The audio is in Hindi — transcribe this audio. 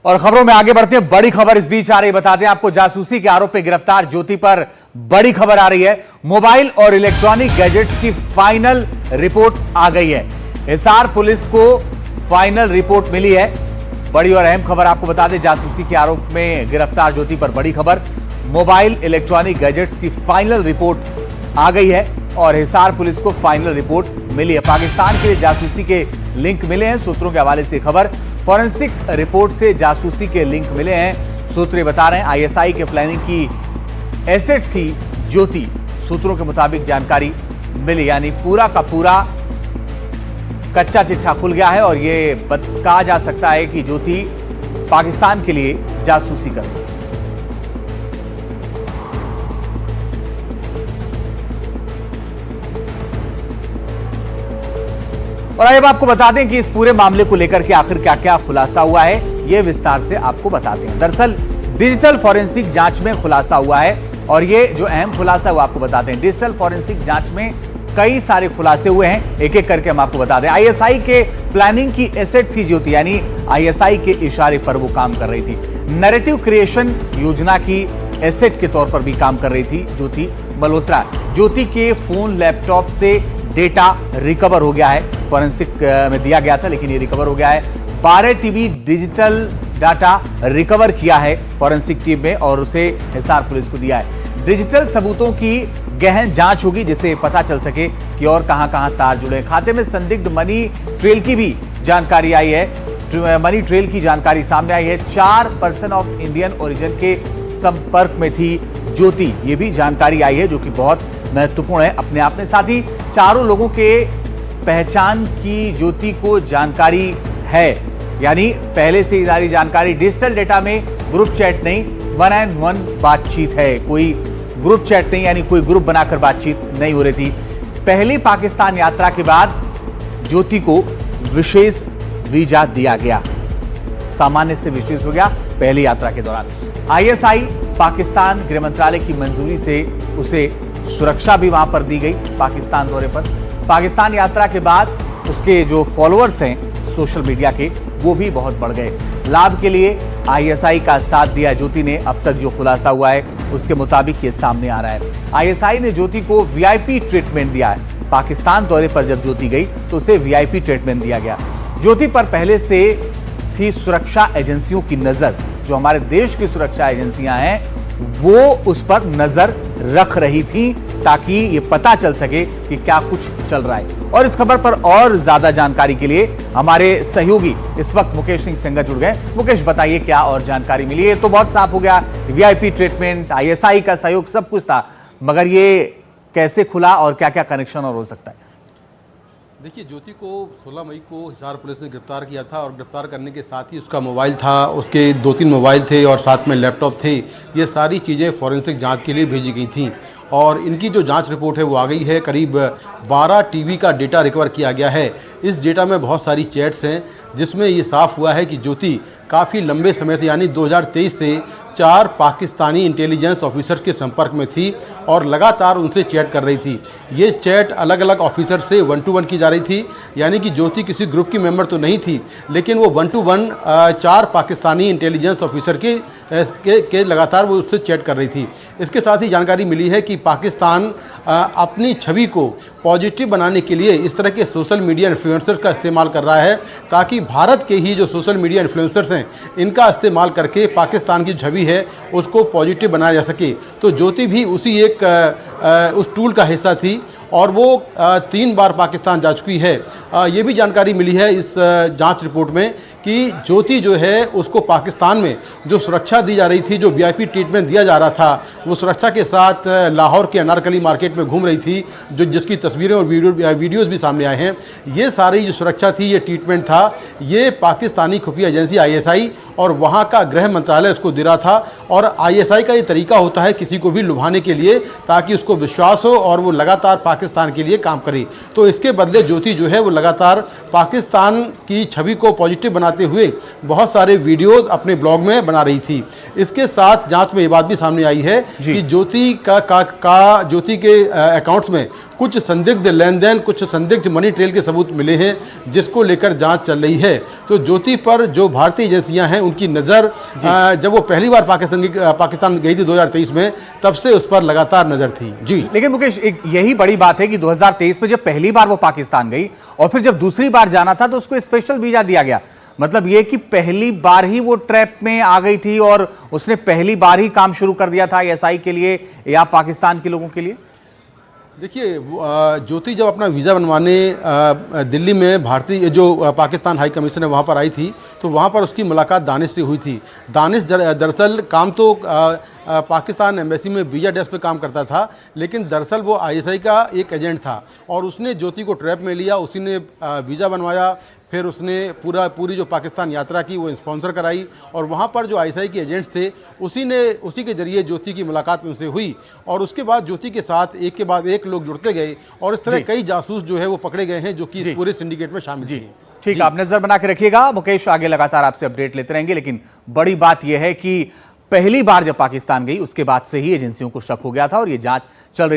और खबरों में आगे बढ़ते हैं। बड़ी खबर इस बीच आ रही है, बता दें आपको, जासूसी के आरोप में गिरफ्तार ज्योति पर बड़ी खबर आ रही है। मोबाइल और इलेक्ट्रॉनिक गैजेट्स की फाइनल रिपोर्ट आ गई है। हिसार पुलिस को फाइनल रिपोर्ट मिली है। बड़ी और अहम खबर आपको बता दें, जासूसी के आरोप में गिरफ्तार ज्योति पर बड़ी खबर। मोबाइल इलेक्ट्रॉनिक गैजेट्स की फाइनल रिपोर्ट आ गई है और हिसार पुलिस को फाइनल रिपोर्ट मिली है। पाकिस्तान के लिए जासूसी के लिंक मिले हैं, सूत्रों के हवाले से खबर। फॉरेंसिक रिपोर्ट से जासूसी के लिंक मिले हैं, सूत्र बता रहे हैं। आईएसआई के प्लानिंग की एसेट थी ज्योति, सूत्रों के मुताबिक जानकारी मिली, यानी पूरा का पूरा कच्चा चिट्ठा खुल गया है और ये कहा जा सकता है कि ज्योति पाकिस्तान के लिए जासूसी कर रही है। और अब आपको बता दें कि इस पूरे मामले को लेकर के आखिर क्या क्या खुलासा हुआ है, यह विस्तार से आपको बताते हैं। दरअसल डिजिटल फॉरेंसिक जांच में खुलासा हुआ है और ये जो अहम खुलासा हुआ आपको बताते हैं। डिजिटल फॉरेंसिक जांच में कई सारे खुलासे हुए हैं, एक एक करके हम आपको बता दें। आईएसआई के प्लानिंग की एसेट थी ज्योति, यानी आईएसआई के इशारे पर वो काम कर रही थी। नैरेटिव क्रिएशन योजना की एसेट के तौर पर भी काम कर रही थी ज्योति मल्होत्रा। ज्योति के फोन लैपटॉप से डेटा रिकवर हो गया है, फॉरेंसिक में दिया गया था लेकिन ये रिकवर हो गया है। 12 टीबी डिजिटल डाटा रिकवर किया है फॉरेंसिक टीम में और उसे हिसार पुलिस को दिया है। डिजिटल सबूतों की गहन जांच होगी जिससे पता चल सके कि और कहां-कहां तार जुड़े। खाते में संदिग्ध मनी ट्रेल की भी जानकारी आई है। मनी ट्रेल की जानकारी सामने आई है। 4 पर्सन ऑफ इंडियन ओरिजिन के संपर्क में थी ज्योति, ये भी जानकारी आई है जो कि बहुत महत्वपूर्ण है अपने आप में। साथ ही चारों लोगों के पहचान की ज्योति को जानकारी है, यानी पहले से ही सारी जानकारी। डिजिटल डेटा में ग्रुप चैट नहीं, 1-on-1 बातचीत है, कोई ग्रुप चैट नहीं, यानी कोई ग्रुप बनाकर बातचीत नहीं हो रही थी। पहली पाकिस्तान यात्रा के बाद ज्योति को विशेष वीजा दिया गया, सामान्य से विशेष हो गया पहली यात्रा के दौरान। आईएसआई पाकिस्तान गृह मंत्रालय की मंजूरी से उसे सुरक्षा भी वहां पर दी गई पाकिस्तान दौरे पर। पाकिस्तान यात्रा के बाद उसके जो फॉलोअर्स हैं सोशल मीडिया के, वो भी बहुत बढ़ गए। लाभ के लिए आईएसआई का साथ दिया ज्योति ने। अब तक जो खुलासा हुआ है उसके मुताबिक ये सामने आ रहा है। आईएसआई ने ज्योति को वीआईपी ट्रीटमेंट दिया है। पाकिस्तान दौरे पर जब ज्योति गई तो उसे वीआईपी ट्रीटमेंट दिया गया। ज्योति पर पहले से थी सुरक्षा एजेंसियों की नजर, जो हमारे देश की सुरक्षा एजेंसियां हैं वो उस पर नजर रख रही थी ताकि ये पता चल सके कि क्या कुछ चल रहा है। और इस खबर पर और ज्यादा जानकारी के लिए हमारे सहयोगी इस वक्त मुकेश सिंह सेंगर जुड़ गए। मुकेश, बताइए क्या और जानकारी मिली है? तो बहुत साफ हो गया, वीआईपी ट्रीटमेंट, आईएसआई का सहयोग, सब कुछ था, मगर ये कैसे खुला और क्या क्या कनेक्शन और हो सकता है? देखिए, ज्योति को 16 मई को हिसार पुलिस ने गिरफ्तार किया था और गिरफ्तार करने के साथ ही उसका मोबाइल था, उसके 2-3 मोबाइल थे और साथ में लैपटॉप थे। ये सारी चीज़ें फॉरेंसिक जांच के लिए भेजी गई थी और इनकी जो जांच रिपोर्ट है वो आ गई है। करीब 12 टीबी का डेटा रिकवर किया गया है। इस डेटा में बहुत सारी चैट्स हैं जिसमें ये साफ हुआ है कि ज्योति काफ़ी लंबे समय से, यानी 2023 से 4 पाकिस्तानी इंटेलिजेंस ऑफिसर्स के संपर्क में थी और लगातार उनसे चैट कर रही थी। ये चैट अलग अलग ऑफिसर से 1-to-1 की जा रही थी, यानी कि ज्योति किसी ग्रुप की मेंबर तो नहीं थी, लेकिन वो 1-to-1 4 पाकिस्तानी इंटेलिजेंस ऑफिसर के लगातार वो उससे चैट कर रही थी। इसके साथ ही जानकारी मिली है कि पाकिस्तान अपनी छवि को पॉजिटिव बनाने के लिए इस तरह के सोशल मीडिया इन्फ्लुएंसर्स का इस्तेमाल कर रहा है ताकि भारत के ही जो सोशल मीडिया इन्फ्लुएंसर्स हैं इनका इस्तेमाल करके पाकिस्तान की छवि है उसको पॉजिटिव बनाया जा सके। तो ज्योति भी उसी एक उस टूल का हिस्सा थी और वो 3 बार पाकिस्तान जा चुकी है। ये भी जानकारी मिली है इस जांच रिपोर्ट में कि ज्योति जो है उसको पाकिस्तान में जो सुरक्षा दी जा रही थी, जो वीआईपी ट्रीटमेंट दिया जा रहा था, वो सुरक्षा के साथ लाहौर के अनारकली मार्केट में घूम रही थी, जो जिसकी तस्वीरें और वीडियोज़ भी सामने आए हैं। ये सारी जो सुरक्षा थी, ये ट्रीटमेंट था, ये पाकिस्तानी खुफिया एजेंसी आईएसआई और वहाँ का गृह मंत्रालय उसको दे रहा था। और आईएसआई का ये तरीका होता है किसी को भी लुभाने के लिए ताकि उसको विश्वास हो और वो लगातार पाकिस्तान के लिए काम करे। तो इसके बदले ज्योति जो है वो लगातार पाकिस्तान की छवि को पॉजिटिव बनाते हुए बहुत सारे वीडियोस अपने ब्लॉग में बना रही थी। इसके साथ जांच में ये बात भी सामने आई है कि ज्योति ज्योति के अकाउंट्स में कुछ संदिग्ध लेन देन, कुछ संदिग्ध मनी ट्रेल के सबूत मिले हैं जिसको लेकर जांच चल रही है। तो ज्योति पर जो भारतीय एजेंसियां हैं उनकी नज़र जब वो पहली बार पाकिस्तान गई थी 2023 में, तब से उस पर लगातार नज़र थी। जी, लेकिन मुकेश, एक यही बड़ी बात है कि 2023 में जब पहली बार वो पाकिस्तान गई और फिर जब दूसरी बार जाना था तो उसको स्पेशल वीजा दिया गया। मतलब ये कि पहली बार ही वो ट्रैप में आ गई थी और उसने पहली बार ही काम शुरू कर दिया था आईएसआई के लिए या पाकिस्तान के लोगों के लिए। देखिए, ज्योति जब अपना वीज़ा बनवाने दिल्ली में भारतीय जो पाकिस्तान हाई कमीशन है वहाँ पर आई थी, तो वहाँ पर उसकी मुलाकात दानिश से हुई थी। दानिश दरअसल काम तो पाकिस्तान एम्बेसी में वीज़ा डेस्क पे काम करता था, लेकिन दरअसल वो आईएसआई का एक एजेंट था और उसने ज्योति को ट्रैप में लिया, उसी ने वीज़ा बनवाया, फिर उसने पूरी जो पाकिस्तान यात्रा की वो स्पॉन्सर कराई और वहाँ पर जो आईएसआई के एजेंट्स थे उसी के जरिए ज्योति की मुलाकात उनसे हुई और उसके बाद ज्योति के साथ एक के बाद एक लोग जुड़ते गए और इस तरह कई जासूस जो है वो पकड़े गए हैं जो कि इस पूरे सिंडिकेट में शामिल थे। ठीक, आप नजर बना के रखिएगा मुकेश, आगे लगातार आपसे अपडेट लेते रहेंगे। लेकिन बड़ी बात यह है कि पहली बार जब पाकिस्तान गई उसके बाद से ही एजेंसियों को शक हो गया था और ये जांच चल रही थी।